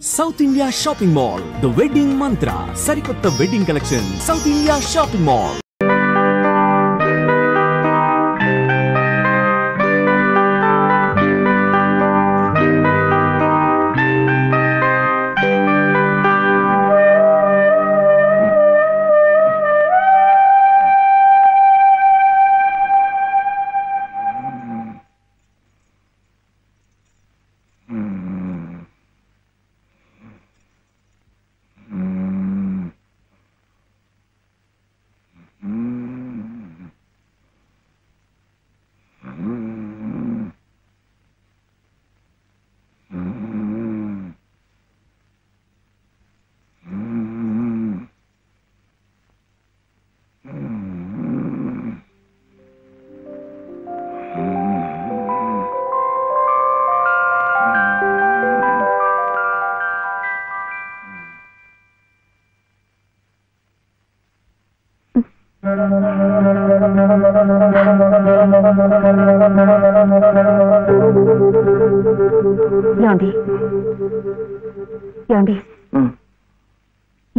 South India Shopping Mall, the wedding mantra. Sarikotta wedding collection. South India Shopping Mall.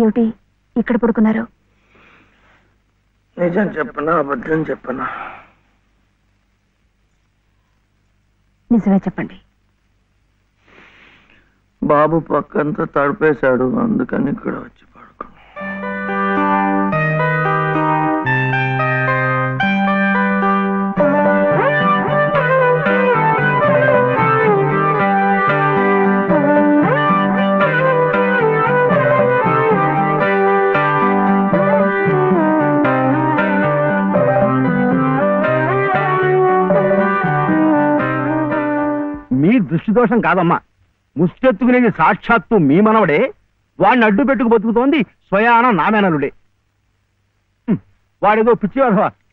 ఏమిటి ఇక్కడ పడుకున్నారు? నిజం చెప్పనా అబద్ధం చెప్పనా? నిజమే చెప్పండి. బాబు పక్కంతా తడిపేశాడు, అందుకని ఇక్కడ వచ్చి పడుకున్నా. దృష్టి దోషం కాదమ్మా, ముష్టెత్తుకునేది సాక్షాత్తు మీ మనవడే. వాడిని అడ్డు పెట్టుకు బతుకుతోంది స్వయాన నామేనలుడే. వాడేదో పిచ్చి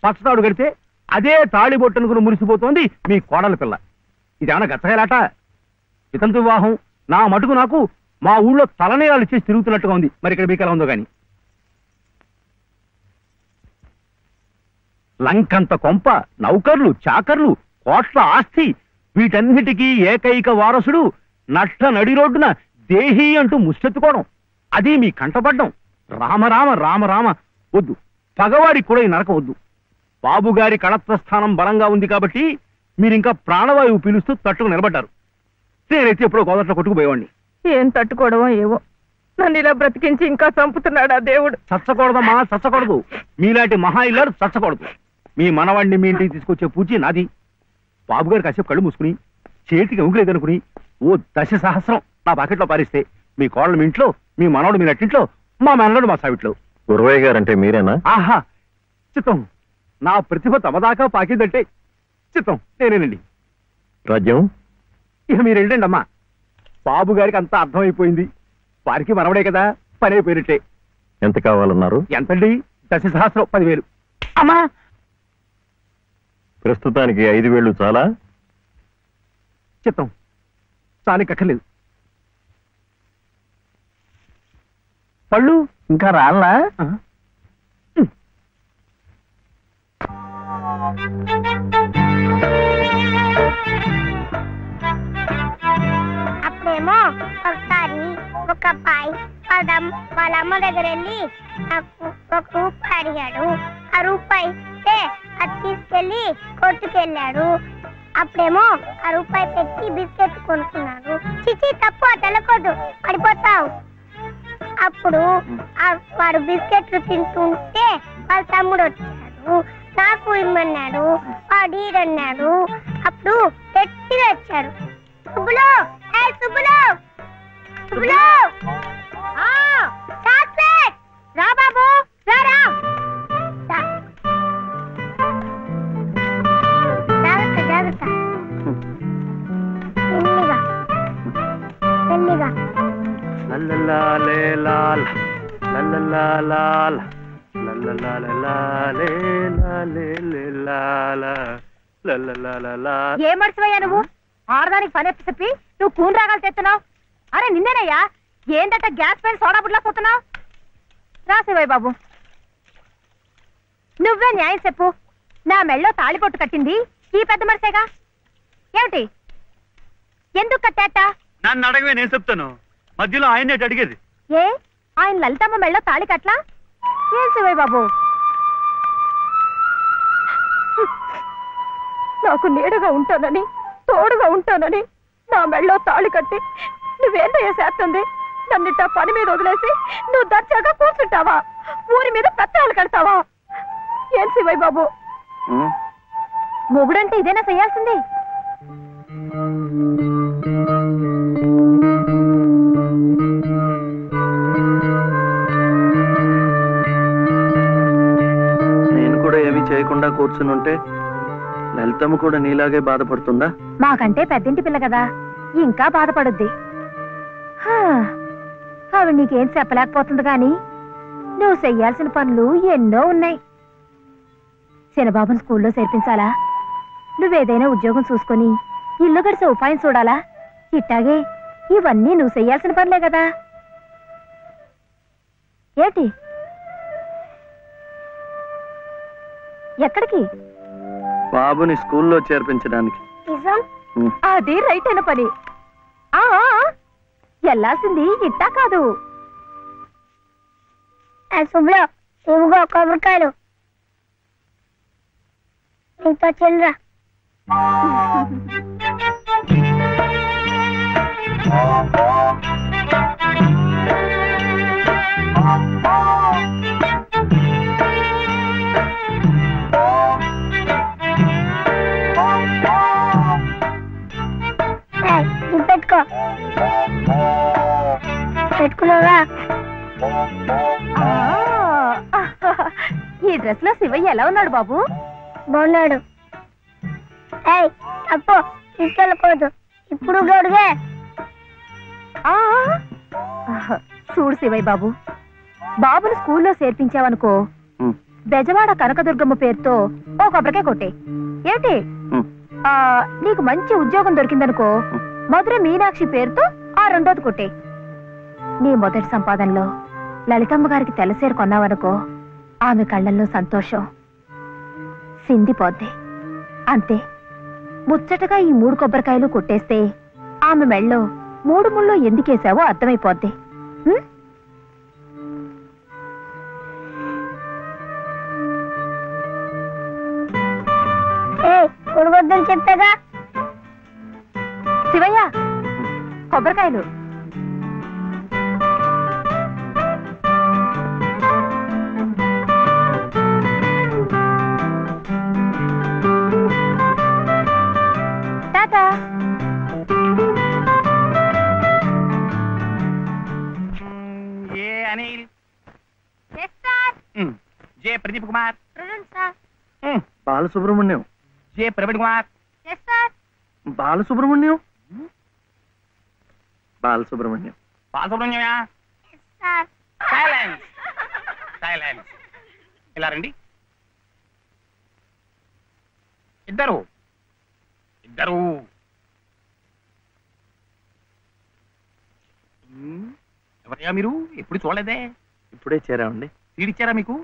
పచ్చతాడు కడితే అదే తాళి బొట్టనుకుని మురిసిపోతోంది మీ కోడల పిల్ల. ఇదేమన్నా గచ్చగాలాట? వితంతు వివాహం నా మటుకు నాకు మా ఊళ్ళో తలనేరాలు చేసి తిరుగుతున్నట్టుగా ఉంది. మరి ఇక్కడ మీకు ఎలా ఉందో గాని. లంకంత కొంప, నౌకర్లు, చాకర్లు, కోట్ల ఆస్తి, వీటన్నిటికీ ఏకైక వారసుడు నట్ట నడి రోడ్డున దేహి అంటూ ముష్టెత్తుకోవడం, అది మీ కంటపడ్డం. రామరామ రామరామ వద్దు, పగవాడికి కూడా ఈ నరకం వద్దు. బాబుగారి కళత్రస్థానం బలంగా ఉంది కాబట్టి మీరింకా ప్రాణవాయువు పీలుస్తూ తట్టుకు నిలబడ్డారు. నేనైతే ఎప్పుడో గోదట్లో కొట్టుకుపోయేవాడిని. ఏం తట్టుకోవడమో ఏవో, నన్ను ఇలా బ్రతికించి ఇంకా చంపుతున్నాడు ఆ దేవుడు. చచ్చకూడదమ్మా, చచ్చకూడదు. మీలాంటి మహా ఇల్లారు చచ్చకూడదు. మీ మనవాడిని మీ ఇంటికి తీసుకొచ్చే పూచి నాది. బాబుగారు కాసేపు కళ్ళు మూసుకుని చేతికి ఉంగులేదనుకుని ఓ 10 సహస్రం నా పాకెట్లో పారిస్తే మీ కోడలు మీ ఇంట్లో, మీ మనవడు మీ నట్టింట్లో, మా మనవడు మా సావిట్లో. గురవయ్య గారంటే మీరేనా? ఆహా, చిత్తం. నా ప్రతిభ తమదాకా పాకిందంటే చిత్తం నేనేనండి. రాజ్యం ఇక మీరు వెళ్ళండి అమ్మా. బాబుగారికి అంతా అర్థమైపోయింది. వారికి మనవడే కదా, పని అయిపోయినట్టే. ఎంత కావాలన్నారు? ఎంతండి? 10 సహస్రం, 10,000. అమ్మా, ప్రస్తుతానికి 5,000 చాలా? చిత్తం చాలికక్కర్లేదు. పళ్ళు ఇంకా రాళ్ళా? అప్పుడేమో ఒకసారి ఒక అబ్బాయి వాళ్ళ అమ్మ దగ్గర వెళ్ళి నాకు 1 రూపాయి అడిగాడు. ఆ రూపాయి ఇస్తే అది తీసుకెళ్లి కొట్టుకెళ్ళాడు. అప్పుడేమో ఆ రూపాయి పెట్టి బిస్కెట్ కొనుక్కున్నాడు. చిచి, తప్పు, తెలకొద్దు, పడిపోతావు. అప్పుడు వాడు బిస్కెట్లు తింటుంటే వాళ్ళ తమ్ముడు వచ్చాడు, నాకు ఇమ్మన్నాడు. వాడు ఈడన్నాడు. అప్పుడు గట్టిగా వచ్చాడు, సుబ్బులు, సుబ్బులు, సుబ్బులు, చాక్లెట్ రా బాబు, రారా. జాగ్రత్త జాగ్రత్త, మెల్లిగా మెల్లిగా. ఏ మర్చిపోయా నువ్వు? ఆడదానికి పని చెప్పి నువ్వు కూని రాగాలు తెస్తున్నావు. అరే నిన్నేనయ్యా, ఏందట గ్యాస్ పైన సోడా బుడ్లా పోతున్నావు? రాసేవాయి బాబు, నువ్వే న్యాయం చెప్పు. నా మెళ్ళో తాళిపొట్టు కట్టింది ఈ పెద్ద మనిషేగా. ఏమిటి, ఎందుకు కట్టాట? నన్ను అడగవే, నేను చెప్తాను. మధ్యలో ఆయనే అడిగేది. ఏ ఆయన లలితమ్మ మెళ్ళ తాళి కట్లా? ఏం శివయ్య బాబు, నాకు నీడగా ఉంటానని తోడుగా ఉంటానని నా మెళ్ళో తాళి కట్టి నువ్వేందయ్యా చేస్తుంది? నన్నిట్ట పని మీద వదిలేసి నువ్వు దర్జాగా కూర్చుంటావా? ఊరి మీద పెత్తనాలు కడతావా? ఏం శివయ్య బాబు, మొగుడంటే ఇదేనా చేయాల్సింది? నేను కూడా ఏమీ చేయకుండా కూర్చుని ఉంటే లలితమ్మ కూడా నీలాగే బాధపడుతుందా? మాకంటే పెద్దింటి పిల్ల కదా, ఇంకా బాధపడుద్ది. ఆవిడ నీకేం చెప్పలేకపోతుంది గాని నువ్వు చెయ్యాల్సిన పనులు ఎన్నో ఉన్నాయి. చిన్నబాబుని స్కూల్లో చేర్పించాలా? నువ్వేదైనా ఉద్యోగం చూసుకొని ఇల్లు గడిసే ఉపాయం చూడాలా? ఇట్టాగే ఇవన్నీ నువ్వు చెయ్యాల్సిన పనులే కదా. ఏంటి ఎక్కడికి? బాబుని స్కూల్లో చేర్పించడానికి. అది రైట్ అయిన పని. వెళ్ళాల్సింది ఇట్టా కాదు. శుభ్ర ఇవిగో కొబ్బరికాయలు నీతో చెల్లరా. పెట్టుకో, పెట్టుకున్నావా? ఈ డ్రెస్ లో శివయ్య ఎలా ఉన్నాడు బాబు? బాగున్నాడు. అప్పు తీసుకెళ్ళకూడదు, ఇప్పుడు గొడుగే. చూడు శివయ్య బాబు, బాబుని స్కూల్లో చేర్పించావనుకో, బెజవాడ కనకదుర్గమ్మ పేరుతో ఓ కొబ్బరికాయ కొట్టే. ఏమిటి నీకు మంచి ఉద్యోగం దొరికిందనుకో, మధుర మీనాక్షి పేరుతో ఆ రెండోది కొట్టే. నీ మొదటి సంపాదనలో లలితమ్మ గారికి తెల్లసేరు కొన్నావనుకో, ఆమె కళ్ళల్లో సంతోషం సిందిపోద్ది. అంతే, ముచ్చటగా ఈ 3 కొబ్బరికాయలు కొట్టేస్తే ఆమె మెళ్ళో 3 ముళ్ళు ఎందుకేసావో అర్థమైపోద్ది. కొడవద్దని చెప్పాగా. శివయ్య కొబ్బరికాయలు. Tata. A Anil, J Pradeep Kumar, Balasubrahmanyam. J Praveen Kumar, Balasubrahmanyam. Balasubrahmanyam. బాలసుబ్రహ్మణ్యమా? Silence, silence. ఇలా రండి. ఇద్దరు ఇద్దరు. ఎవరయ్యా మీరు? ఎప్పుడు చూడలేదే. ఇప్పుడే చేరామండి. సీడిచ్చారా మీకు?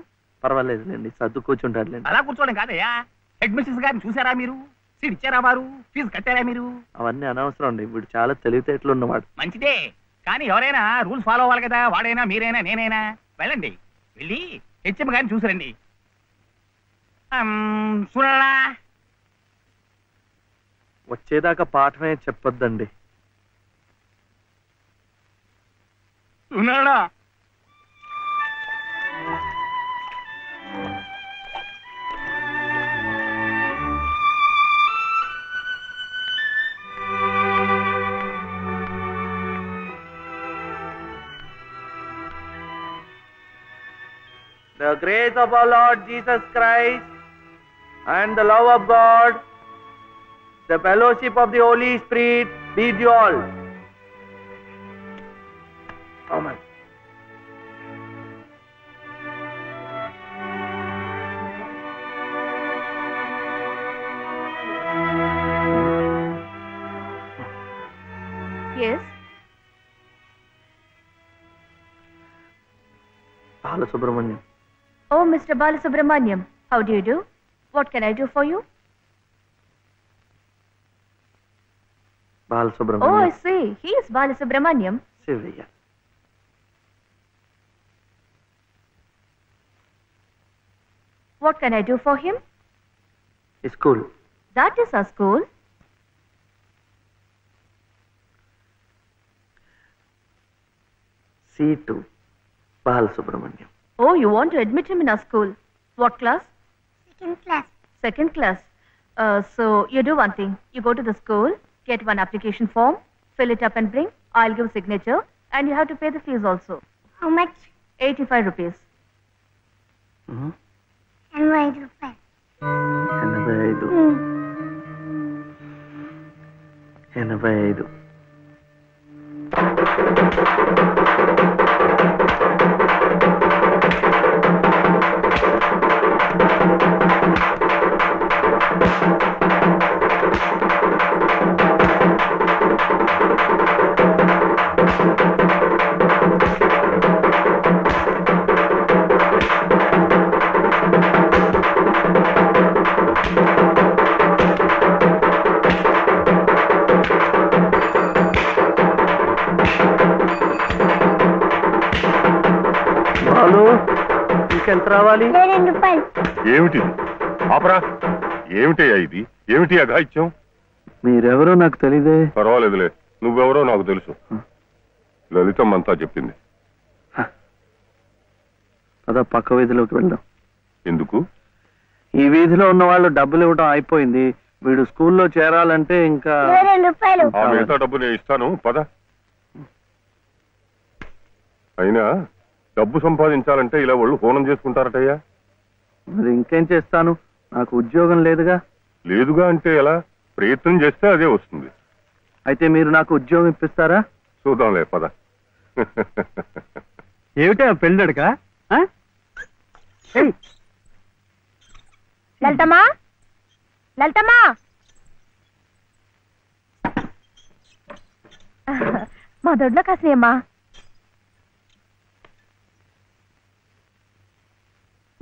పర్వాలేదులేండి, సర్దు కూర్చుంటారులేండి. అలా కూర్చోవడం కాదయ్యా, హెడ్ మిస్సెస్ గారిని చూసారా మీరు? సీట్ ఇచ్చారా వారు? ఫీజు కట్టారా మీరు? అవన్నీ అనవసరం అండి, వీడు చాలా తెలివితేటలు ఉన్నవాడు. మంచిదే, కానీ ఎవరైనా రూల్స్ ఫాలో అవ్వాలి కదా. వాడైనా మీరైనా నేనైనా. వెళ్ళండి, వెళ్ళి హెచ్ఎం గారిని చూసిరండి. చూడాలా? వచ్చేదాకా పాఠమే చెప్పొద్దండి. చూడాలా? The grace of our Lord Jesus Christ and the love of God, the fellowship of the Holy Spirit be with you all. Amen. Yes. Balasubramaniam. Oh, Mr. Balasubramaniam, how do you do? What can I do for you? Balasubramaniam. Oh, I see. He is Balasubramaniam. Shivayya. What can I do for him? School. That is our school. C2. Balasubramaniam. Oh, you want to admit him in our school. What class? Second class. Second class. So you do one thing. You go to the school, get one application form, fill it up and bring. I'll give signature and you have to pay the fees also. How much? 85 rupees. 85 రూపాయలు. 85. ఎంత రావాలి? 2 రూపాయలు. ఏమిటిది? ఆపరా. ఏమిటయ్యా ఇది? ఏమిటి అఘాయిత్యం? మీరెవరో నాకు తెలీదే. పర్వాలేదులే, నువ్వెవరో నాకు తెలుసు. లలితమ్మంతా చెప్పింది. అదా పక్క వీధిలోకి వెళ్దాం. ఎందుకు? ఈ వీధిలో ఉన్న వాళ్ళు డబ్బులు ఇవ్వడం అయిపోయింది. వీడు స్కూల్లో చేరాలంటే ఇంకా 2 రూపాయలు. ఆ మిగతా డబ్బు నేను ఇస్తాను, పద. అయినా డబ్బు సంపాదించాలంటే ఇలా వాళ్ళు హోనం చేసుకుంటారటయ్యా. మరి ఇంకేం చేస్తాను, నాకు ఉద్యోగం లేదుగా. లేదుగా అంటే ఎలా? ప్రయత్నం చేస్తే అదే వస్తుంది. అయితే మీరు నాకు ఉద్యోగం ఇప్పిస్తారా? చూద్దాంలే, పద. ఏమిటా పెళ్ళడుక? లలితమ్మా, లలితమ్మా, మా దొడ్లో కాసినమ్మా.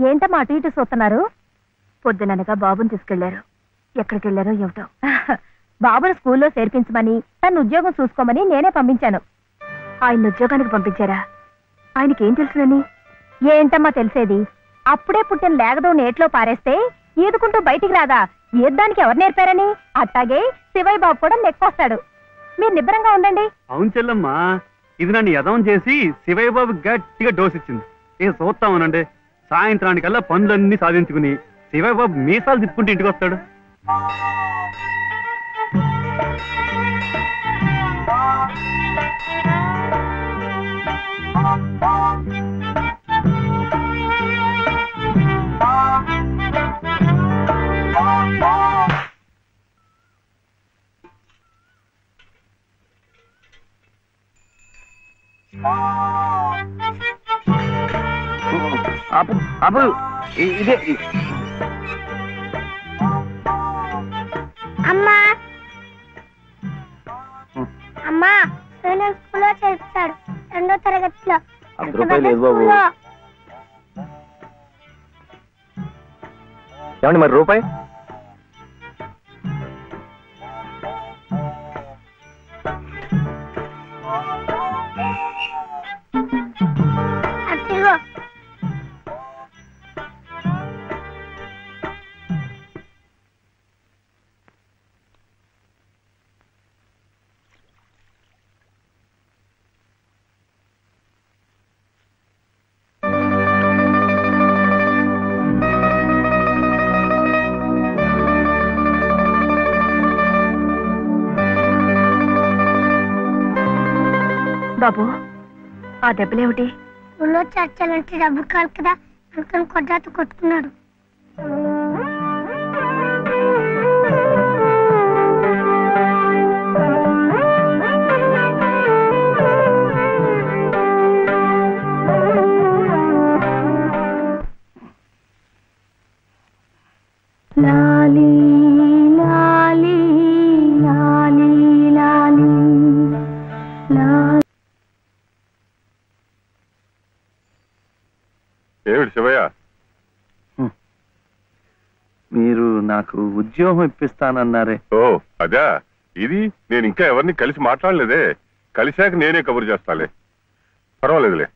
ఏంటమ్మా అటు ఇటు చూస్తున్నారు? పొద్దుననగా బాబుని తీసుకెళ్లారు. ఎక్కడికి వెళ్ళారో ఏమిటో. బాబును స్కూల్లో చేర్పించమని, తన ఉద్యోగం చూసుకోమని నేనే పంపించాను. ఆయన ఉద్యోగానికి పంపించారా? ఆయనకేం తెలుసునని? ఏంటమ్మా తెలిసేది? అప్పుడే పుట్టిన లేగదో నేట్లో పారేస్తే ఈదుకుంటూ బయటికి రాదా? ఈద్దానికి ఎవరు నేర్పారని? అట్టాగే శివయ్య బాబు కూడా నెక్కొస్తాడు. మీరు నిబ్బరంగా ఉండండి. అవును చెల్లమ్మా, ఇది నన్ను యదవం చేసి శివయ్య బాబు గట్టిగా డోస్ ఇచ్చింది. ఏం చూస్తామనండి, సాయంత్రానికల్లా పనులన్నీ సాధించుకుని శివయ్య బాబు మీసాలు తిప్పుకుంటూ ఇంటికి వస్తాడు. ఆపు ఆపు, ఇదే. అమ్మా అమ్మా, నేను స్కూల్లో చేర్చాడు 2వ తరగతిలో. 10 రూపాయలు లేదు బాబు. ఏమండి మరి రూపాయి? అదిగో. బాబు, ఆ దెబ్బలేమిటి? స్కూల్లో చర్చాలంటే డబ్బు కాదు కదా, అందుకని కొట్టాత కొట్టుకున్నాడు. లాలీ లాలీ లాలీ లాలీ లాలీ. ఏమిటి శివయ్య? మీరు నాకు ఉద్యోగం ఇప్పిస్తానన్నారే. ఓ అదా, ఇది నేను ఇంకా ఎవరిని కలిసి మాట్లాడలేదే. కలిశాక నేనే కబురు చేస్తాలే, పర్వాలేదులే.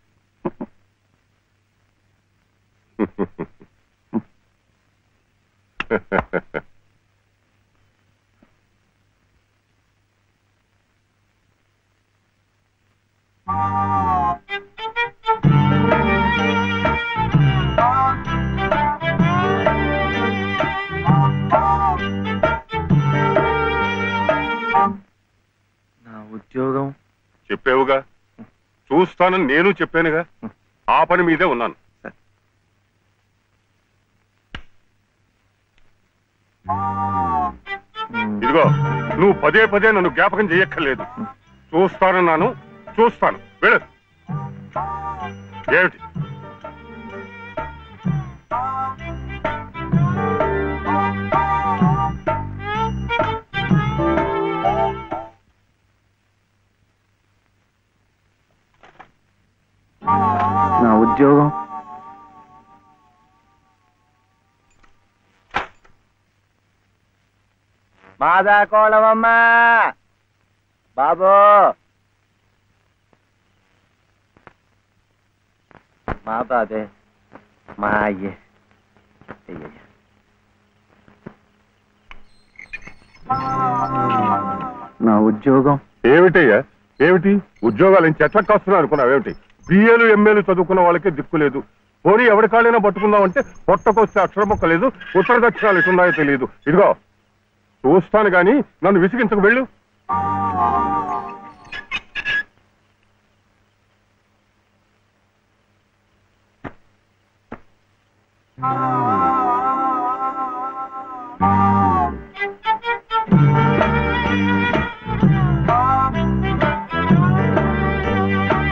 నా ఉద్యోగం చెప్పావుగా, చూస్తానని నేను చెప్పానుగా, ఆ పని మీదే ఉన్నాను. ఇదిగో, నువ్వు పదే పదే నన్ను జ్ఞాపకం చేయక్కర్లేదు. చూస్తానన్నాను, చూస్తాను. వెళ్ళు. ఏమిటి? నా ఉద్యోగం మాదా కోళమమ్మా బాబు, మా బాబే, మా అయ్యే. నా ఉద్యోగం ఏమిటయ్యా? ఏమిటి ఉద్యోగాలు చెట్లకు కాస్తున్నా అనుకున్నావేమిటి? బిఏలు ఎంఏలు చదువుకున్న వాళ్ళకే దిక్కు లేదు. పోనీ ఎవరి కాళ్ళైనా పట్టుకుందామంటే పొట్టకొస్తే అక్షరం మొక్క లేదు, ఉత్తర దక్షిణాలు ఎటున్నాయో తెలియదు. ఇదిగో, చూస్తాను గాని నన్ను విసిగించకు. వెళ్ళు.